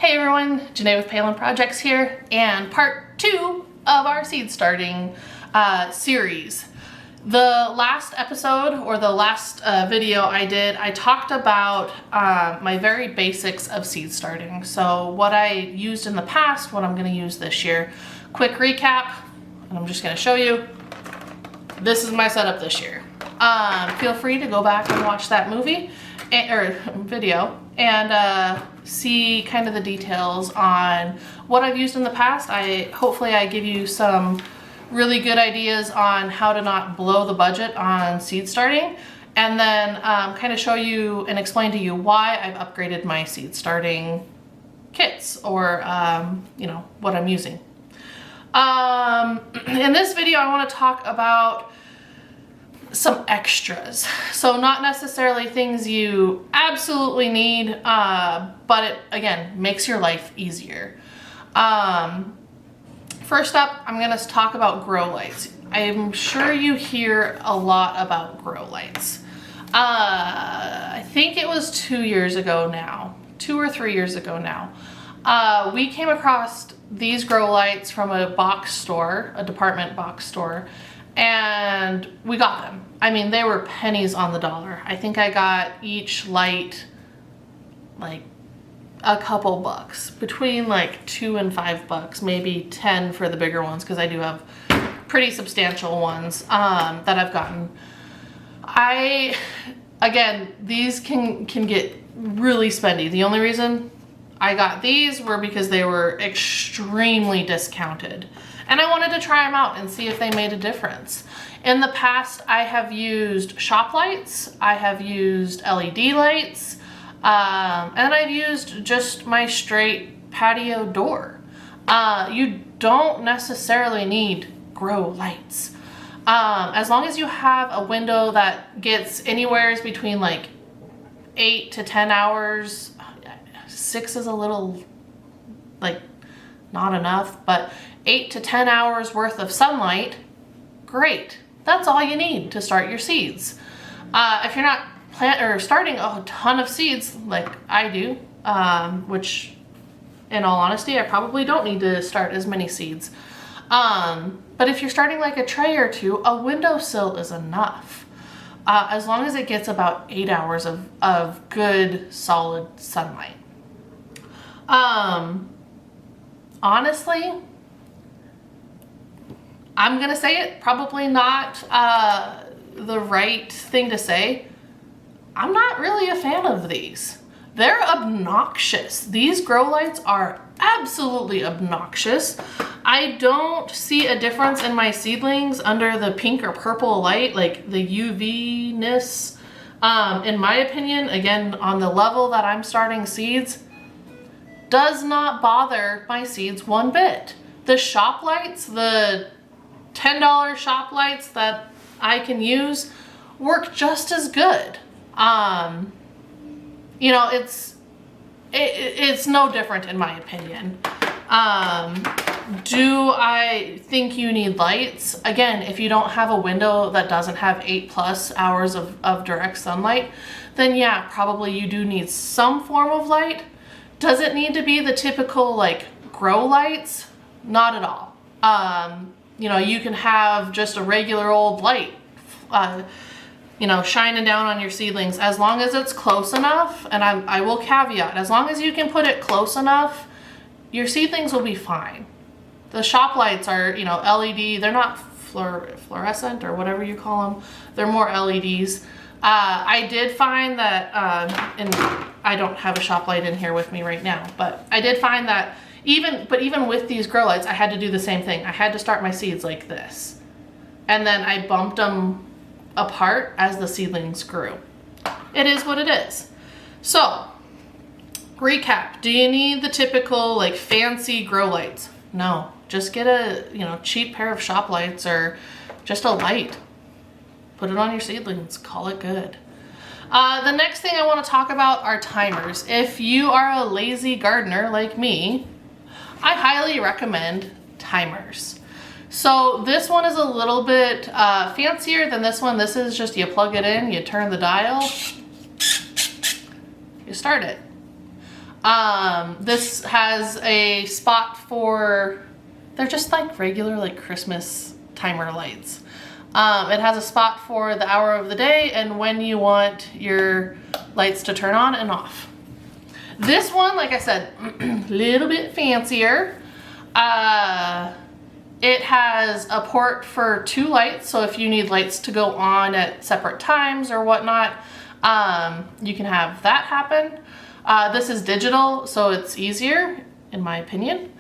Hey everyone, Janae with Palin Projects here, and part 2 of our seed starting series. The last episode, or the last video I did, I talked about my very basics of seed starting. So what I used in the past, what I'm going to use this year. Quick recap, and I'm just going to show you. This is my setup this year. Feel free to go back and watch that movie or video and see kind of the details on what I've used in the past. Hopefully I give you some really good ideas on how to not blow the budget on seed starting, and then kind of show you and explain to you why I've upgraded my seed starting kits, or you know, what I'm using. In this video I want to talk about some extras. So not necessarily things you absolutely need, but it, again, makes your life easier. First up, I'm gonna talk about grow lights. I'm sure you hear a lot about grow lights. I think it was 2 years ago now, 2 or 3 years ago now. We came across these grow lights from a box store, a department box store, and we got them. I mean, they were pennies on the dollar. I think I got each light like a couple bucks, between like $2 and $5, maybe 10 for the bigger ones, because I do have pretty substantial ones that I've gotten. Again, these can get really spendy. The only reason I got these were because they were extremely discounted, and I wanted to try them out and see if they made a difference. In the past, I have used shop lights, I have used LED lights, and I've used just my straight patio door. You don't necessarily need grow lights. As long as you have a window that gets anywhere between like 8 to 10 hours, 6 is a little like not enough, but 8 to 10 hours worth of sunlight, great. That's all you need to start your seeds. If you're not starting a ton of seeds like I do, which in all honesty, I probably don't need to start as many seeds. But if you're starting like a tray or two, a windowsill is enough. As long as it gets about 8 hours of good solid sunlight. Honestly, I'm gonna say it, probably not the right thing to say. I'm not really a fan of these. They're obnoxious. These grow lights are absolutely obnoxious. I don't see a difference in my seedlings under the pink or purple light, like the UV-ness. In my opinion, again, on the level that I'm starting seeds, does not bother my seeds one bit. The shop lights, the $10 shop lights that I can use, work just as good. You know, it's no different in my opinion. Do I think you need lights? Again, if you don't have a window that doesn't have 8+ hours of direct sunlight, then yeah, probably you do need some form of light. Does it need to be the typical like grow lights? Not at all. You know, you can have just a regular old light, you know, shining down on your seedlings, as long as it's close enough. And I will caveat, as long as you can put it close enough, your seedlings will be fine. The shop lights are, you know, LED. They're not fluorescent or whatever you call them. They're more LEDs. I did find that, and I don't have a shop light in here with me right now, but I did find that even with these grow lights, I had to do the same thing. I had to start my seeds like this, and then I bumped them apart as the seedlings grew. It is what it is. So, recap. Do you need the typical like fancy grow lights? No, just get a, you know, cheap pair of shop lights or just a light. Put it on your seedlings, call it good. The next thing I want to talk about are timers. If you are a lazy gardener like me, I highly recommend timers. So this one is a little bit fancier than this one. This is just, you plug it in, you turn the dial, you start it. This has a spot for, they're just like regular like Christmas timer lights. It has a spot for the hour of the day and when you want your lights to turn on and off. This one, like I said, a little bit fancier. It has a port for 2 lights, so if you need lights to go on at separate times or whatnot, you can have that happen. This is digital, so it's easier, in my opinion.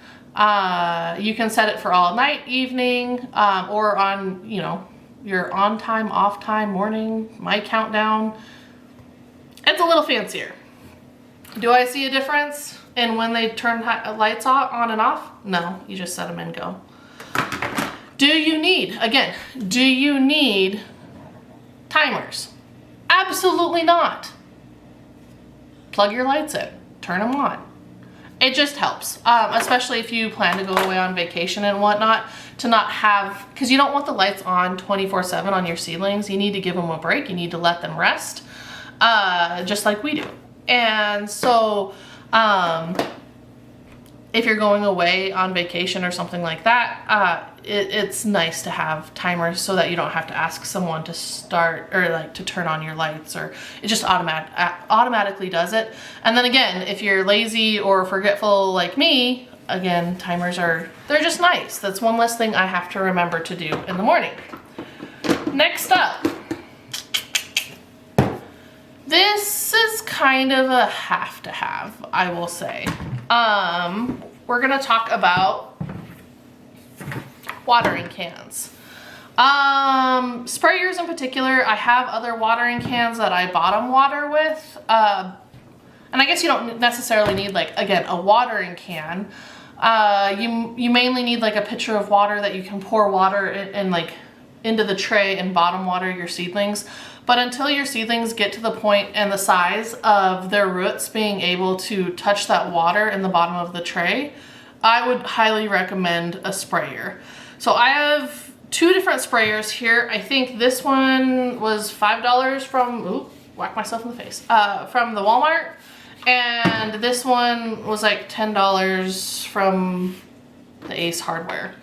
You can set it for all night, evening, or on, you know, your on time, off time, morning, my countdown. It's a little fancier. Do I see a difference in when they turn lights on and off? No, you just set them and go. Do you need, again, do you need timers? Absolutely not. Plug your lights in, turn them on. It just helps, especially if you plan to go away on vacation and whatnot, to not have, because you don't want the lights on 24/7 on your seedlings. You need to give them a break. You need to let them rest, just like we do. And so, if you're going away on vacation or something like that, it's nice to have timers so that you don't have to ask someone to start or like to turn on your lights, or it just automatically does it. And then again, if you're lazy or forgetful like me, again, timers they're just nice. That's one less thing I have to remember to do in the morning. Next up, this is kind of a have to have, I will say. We're gonna talk about watering cans. Sprayers in particular, I have other watering cans that I bottom water with. And I guess you don't necessarily need, like, again, a watering can. You mainly need like a pitcher of water that you can pour water in like into the tray and bottom water your seedlings. But until your seedlings get to the point and the size of their roots being able to touch that water in the bottom of the tray, I would highly recommend a sprayer. So I have 2 different sprayers here. I think this one was $5 from, ooh, whack myself in the face, from the Walmart. And this one was like $10 from the Ace Hardware.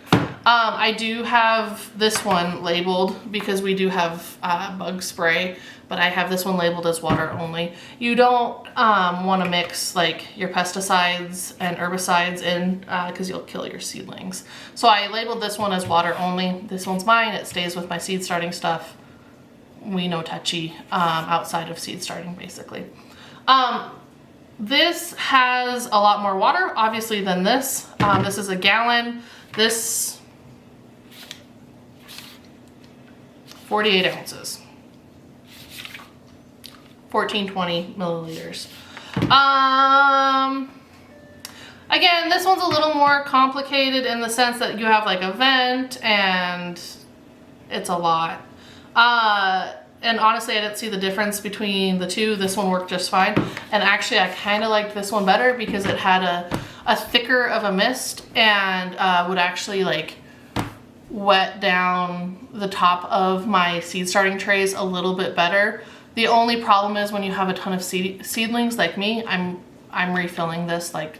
I do have this one labeled because we do have bug spray, but I have this one labeled as water only. You don't want to mix like your pesticides and herbicides in because you'll kill your seedlings. So I labeled this one as water only. This one's mine. It stays with my seed starting stuff. We no touchy outside of seed starting basically. This has a lot more water obviously than this. This is a gallon. This 48 ounces, 1420 milliliters. Again, this one's a little more complicated in the sense that you have like a vent and it's a lot. And honestly, I didn't see the difference between the two. This one worked just fine. And actually, I kind of liked this one better because it had a thicker of a mist and would actually like wet down the top of my seed starting trays a little bit better. The only problem is when you have a ton of seedlings like me, I'm refilling this like,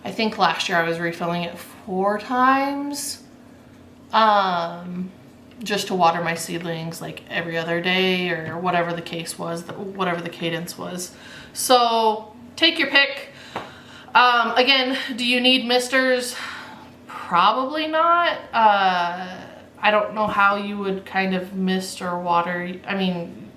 I think last year I was refilling it 4 times. Just to water my seedlings like every other day or whatever the case was, whatever the cadence was. So take your pick. Again, do you need misters? Probably not. I don't know how you would kind of mist or water. I mean,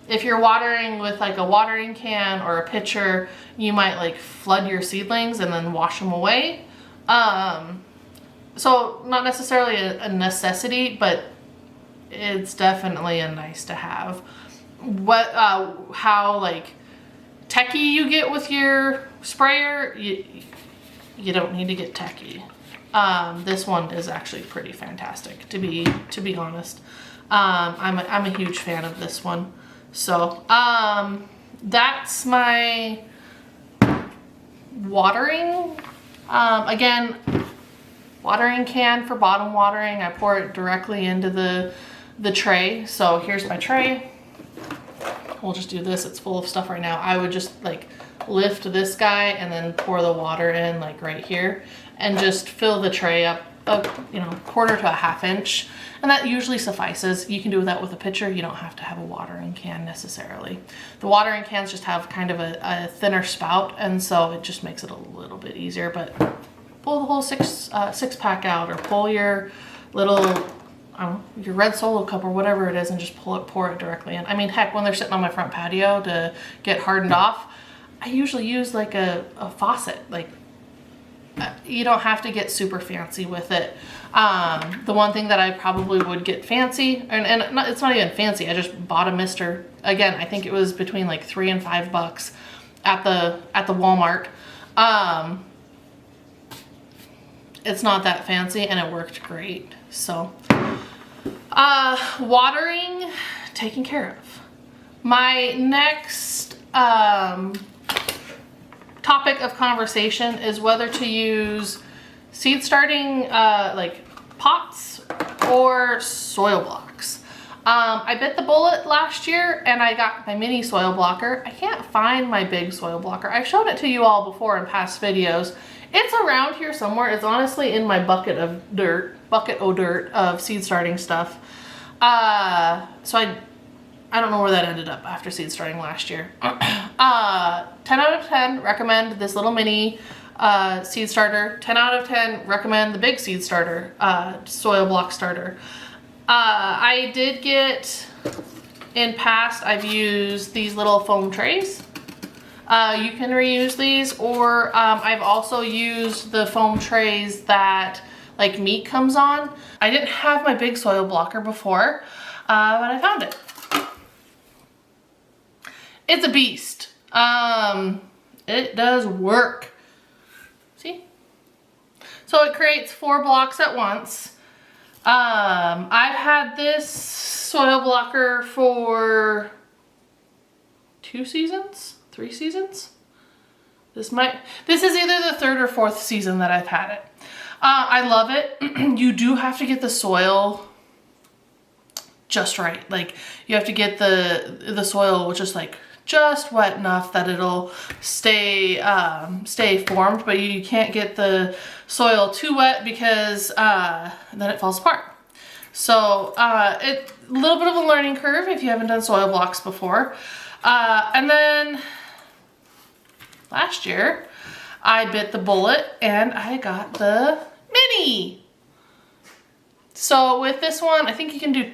if you're watering with like a watering can or a pitcher, you might like flood your seedlings and then wash them away. So not necessarily a necessity, but it's definitely a nice to have. What, how like techy you get with your sprayer, you don't need to get techy. This one is actually pretty fantastic, to be honest. I'm a huge fan of this one. So, that's my watering. Again, watering can for bottom watering. I pour it directly into the tray. So here's my tray. We'll just do this. It's full of stuff right now. I would just like lift this guy and then pour the water in like right here and just fill the tray up a, you know, quarter to a half inch. And that usually suffices. You can do that with a pitcher. You don't have to have a watering can necessarily. The watering cans just have kind of a thinner spout, and so it just makes it a little bit easier. But pull the whole six pack out, or pull your little, I don't know, your red Solo cup or whatever it is, and just pour it directly in. I mean, heck, when they're sitting on my front patio to get hardened off, I usually use like a faucet. Like, you don't have to get super fancy with it. The one thing that I probably would get fancy, and it's not even fancy, I just bought a mister. Again, I think it was between like $3 and $5 at the Walmart. It's not that fancy and it worked great. So, watering, taken care of. My next, topic of conversation is whether to use seed starting like pots or soil blocks. I bit the bullet last year and I got my mini soil blocker. I can't find my big soil blocker. I've shown it to you all before in past videos. It's around here somewhere. It's honestly in my bucket of dirt of seed starting stuff. So I don't know where that ended up after seed starting last year. 10 out of 10 recommend this little mini seed starter. 10 out of 10 recommend the big seed starter, soil block starter. I did get, in past, I've used these little foam trays. You can reuse these, or I've also used the foam trays that like meat comes on. I didn't have my big soil blocker before, but I found it. It's a beast. It does work. See? So it creates 4 blocks at once. I've had this soil blocker for 2 seasons, 3 seasons. This is either the 3rd or 4th season that I've had it. I love it. You do have to get the soil just right. Like, you have to get the soil, which is like just wet enough that it'll stay formed, but you can't get the soil too wet because then it falls apart. So it's a little bit of a learning curve if you haven't done soil blocks before. And then last year I bit the bullet and I got the mini. So with this one, I think you can do,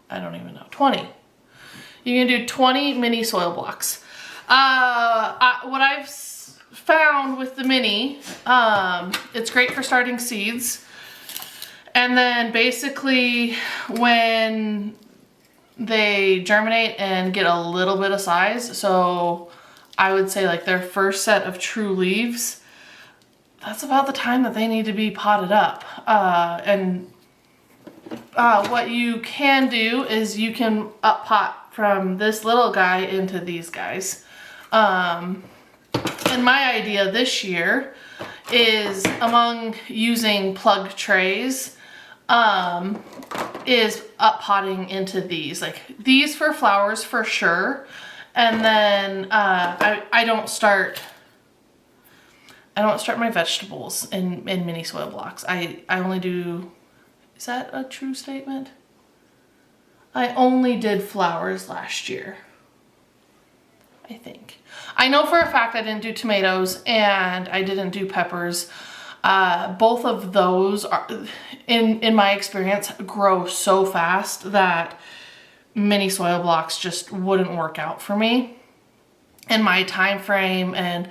I don't even know, 20. You can do 20 mini soil blocks. What I've found with the mini, it's great for starting seeds. And then basically when they germinate and get a little bit of size, so I would say like their first set of true leaves, that's about the time that they need to be potted up. What you can do is you can up pot from this little guy into these guys. And my idea this year is, among using plug trays, is up potting into these. Like these for flowers for sure. And then I don't start my vegetables in mini soil blocks. I only do, is that a true statement? I only did flowers last year, I think. I know for a fact I didn't do tomatoes and I didn't do peppers. Both of those are, in my experience, grow so fast that mini soil blocks just wouldn't work out for me. And my time frame and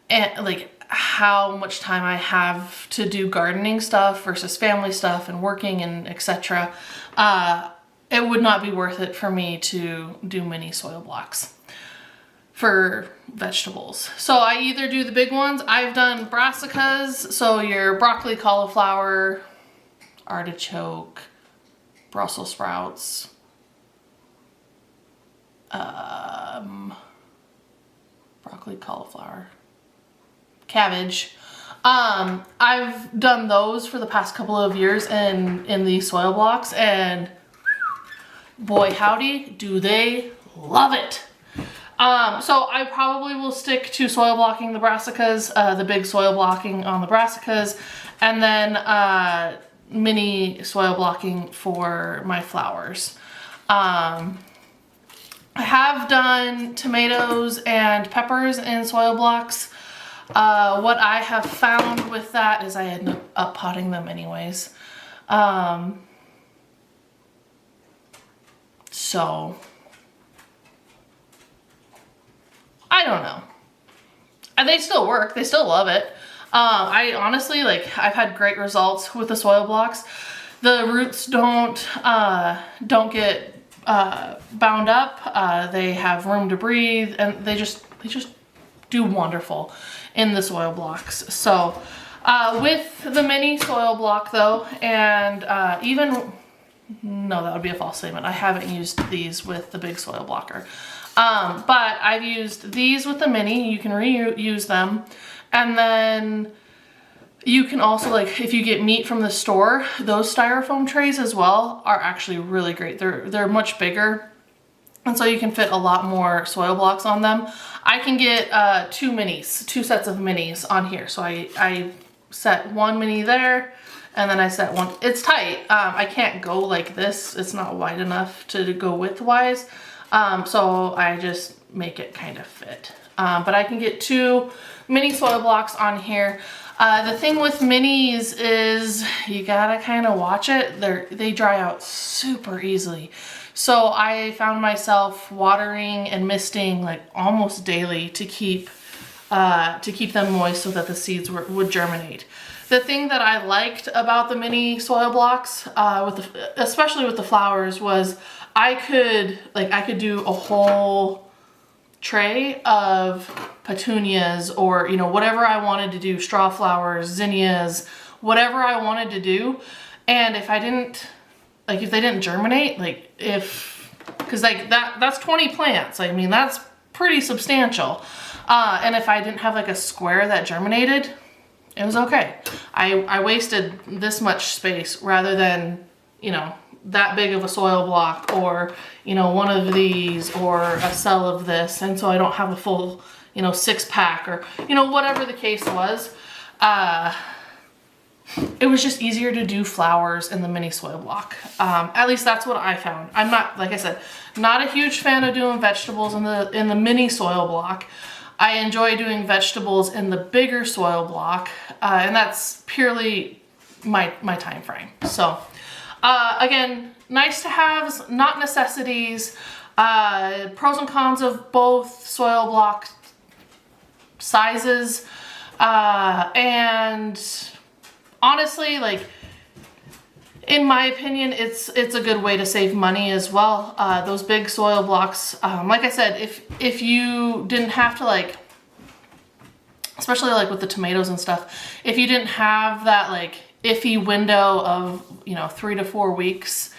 like how much time I have to do gardening stuff versus family stuff and working and etc. It would not be worth it for me to do mini soil blocks for vegetables. So I either do the big ones. I've done brassicas, so your broccoli, cauliflower, artichoke, Brussels sprouts, broccoli, cauliflower, cabbage. I've done those for the past couple of years in these soil blocks, and boy howdy do they love it. So I probably will stick to soil blocking the brassicas, the big soil blocking on the brassicas, and then mini soil blocking for my flowers. I have done tomatoes and peppers in soil blocks. What I have found with that is I end up potting them anyways. So I don't know. And they still work. They still love it. I honestly, like, I've had great results with the soil blocks. The roots don't get bound up. They have room to breathe, and they just do wonderful in the soil blocks. So with the mini soil block though, and no, that would be a false statement. I haven't used these with the big soil blocker. But I've used these with the mini. You can reuse them. And then you can also, like, if you get meat from the store, those styrofoam trays as well are actually really great. They're much bigger. And so you can fit a lot more soil blocks on them. I can get two sets of minis on here. So I set one mini there, and then I set one. It's tight. I can't go like this. It's not wide enough to go widthwise. So I just make it kind of fit. But I can get 2 mini soil blocks on here. The thing with minis is you gotta kind of watch it. They dry out super easily. So I found myself watering and misting like almost daily to keep them moist so that the seeds would germinate. The thing that I liked about the mini soil blocks, especially with the flowers, was I could do a whole tray of petunias, or, you know, whatever I wanted to do, straw flowers, zinnias, whatever I wanted to do. And if they didn't germinate, because that's 20 plants. I mean, that's pretty substantial. And if I didn't have like a square that germinated, it was okay. I wasted this much space rather than, you know, that big of a soil block, or, you know, one of these, or a cell of this. And so I don't have a full, you know, 6-pack, or, you know, whatever the case was. It was just easier to do flowers in the mini soil block. At least that's what I found. I'm not, like I said, not a huge fan of doing vegetables in the mini soil block. I enjoy doing vegetables in the bigger soil block, and that's purely my time frame. So again, nice to haves, not necessities. Pros and cons of both soil block sizes, and honestly, like, in my opinion, it's a good way to save money as well. Those big soil blocks, like I said, if you didn't have to, like, especially like with the tomatoes and stuff, if you didn't have that like iffy window of, you know, 3 to 4 weeks,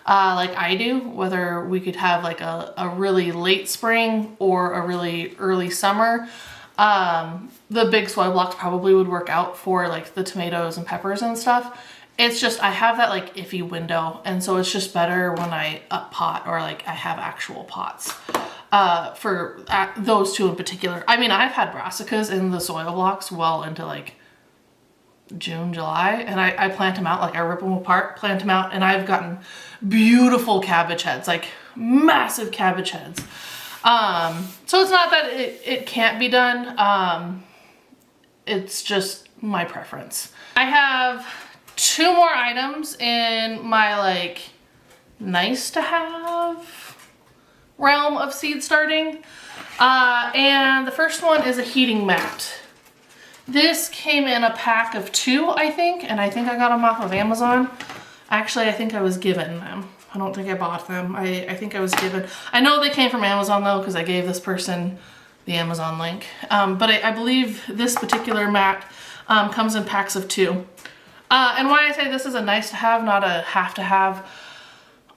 like I do, whether we could have like a really late spring or a really early summer, the big soil blocks probably would work out for like the tomatoes and peppers and stuff. It's just, I have that like iffy window, and so it's just better when I up pot, or like I have actual pots for those two in particular. I mean, I've had brassicas in the soil blocks well into like June, July, and I plant them out, like I rip them apart, plant them out, and I've gotten beautiful cabbage heads, like massive cabbage heads. So it's not that it can't be done. It's just my preference. I have 2 more items in my like nice to have realm of seed starting. And the first one is a heating mat. This came in a pack of 2, I think, and I think I got them off of Amazon. Actually, I think I was given them. I don't think I bought them. I think I was given. I know they came from Amazon though, because I gave this person the Amazon link. But I believe this particular mat comes in packs of 2. And why I say this is a nice to have, not a have to have.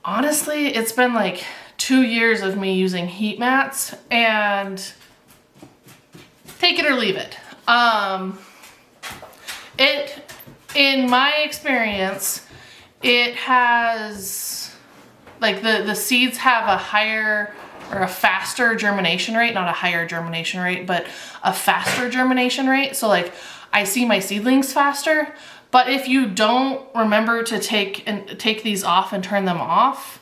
Honestly, it's been like 2 years of me using heat mats, and take it or leave it. In my experience, it has, like, the seeds have a higher or a faster germination rate, not a higher germination rate, but a faster germination rate. So like I see my seedlings faster, but if you don't remember to take these off and turn them off,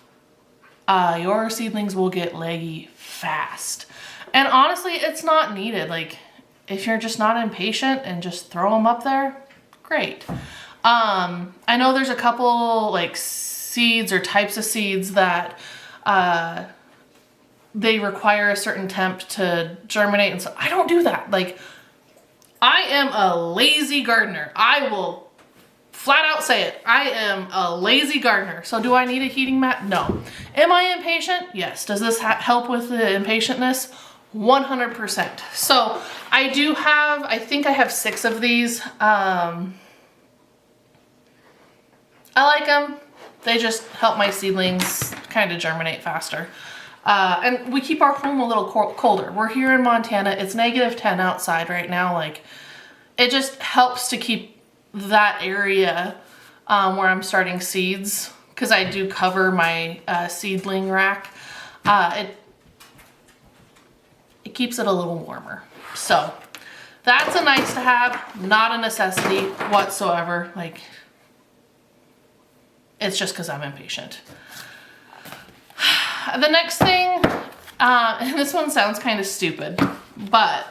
your seedlings will get leggy fast. And honestly, it's not needed. Like if you're just not impatient and just throw them up there, great. I know there's a couple like seeds or types of seeds that they require a certain temp to germinate, and so I don't do that. Like I am a lazy gardener. I will flat out say it. I am a lazy gardener. So do I need a heating mat? No. Am I impatient? Yes. Does this help with the impatientness? 100%. So I do have, I think I have 6 of these. I like them. They just help my seedlings kind of germinate faster. And we keep our home a little colder. We're here in Montana. It's -10 outside right now. Like it just helps to keep that area where I'm starting seeds, because I do cover my seedling rack. It keeps it a little warmer. So that's a nice to have, not a necessity whatsoever. Like it's just because I'm impatient. The next thing, and this one sounds kind of stupid, but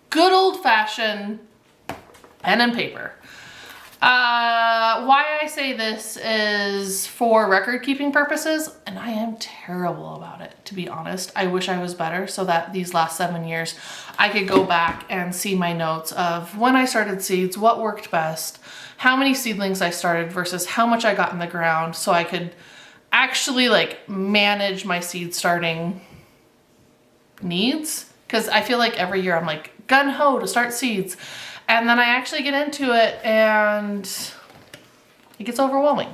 good old-fashioned pen and paper. Why I say this is for record keeping purposes, and I am terrible about it, to be honest. I wish I was better so that these last 7 years I could go back and see my notes of when I started seeds, what worked best, how many seedlings I started versus how much I got in the ground, so I could actually like manage my seed starting needs. Because I feel like every year I'm like gung-ho to start seeds, and then I actually get into it and it gets overwhelming.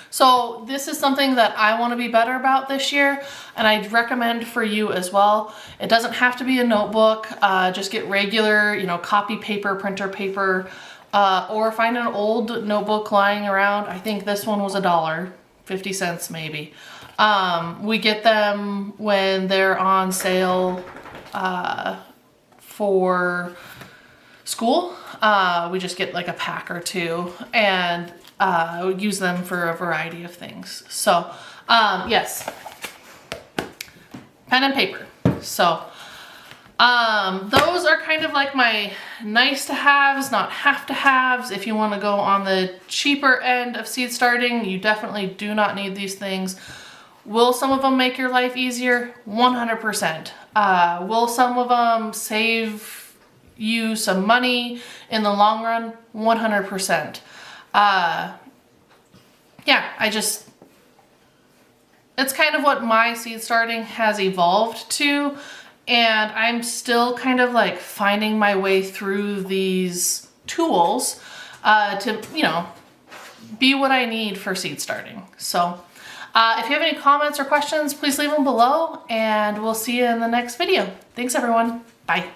So this is something that I want to be better about this year, and I'd recommend for you as well. It doesn't have to be a notebook. Just get regular, you know, copy paper, printer paper, or find an old notebook lying around. I think this one was $1, 50 cents maybe. We get them when they're on sale for school. We just get like a pack or 2 and use them for a variety of things. So yes, pen and paper. So those are kind of like my nice to haves, not have to haves. If you want to go on the cheaper end of seed starting, you definitely do not need these things. Will some of them make your life easier? 100%. Will some of them save you some money in the long run? 100%. Yeah, it's kind of what my seed starting has evolved to, and I'm still kind of like finding my way through these tools to, you know, be what I need for seed starting. So if you have any comments or questions, please leave them below, and we'll see you in the next video. Thanks everyone. Bye.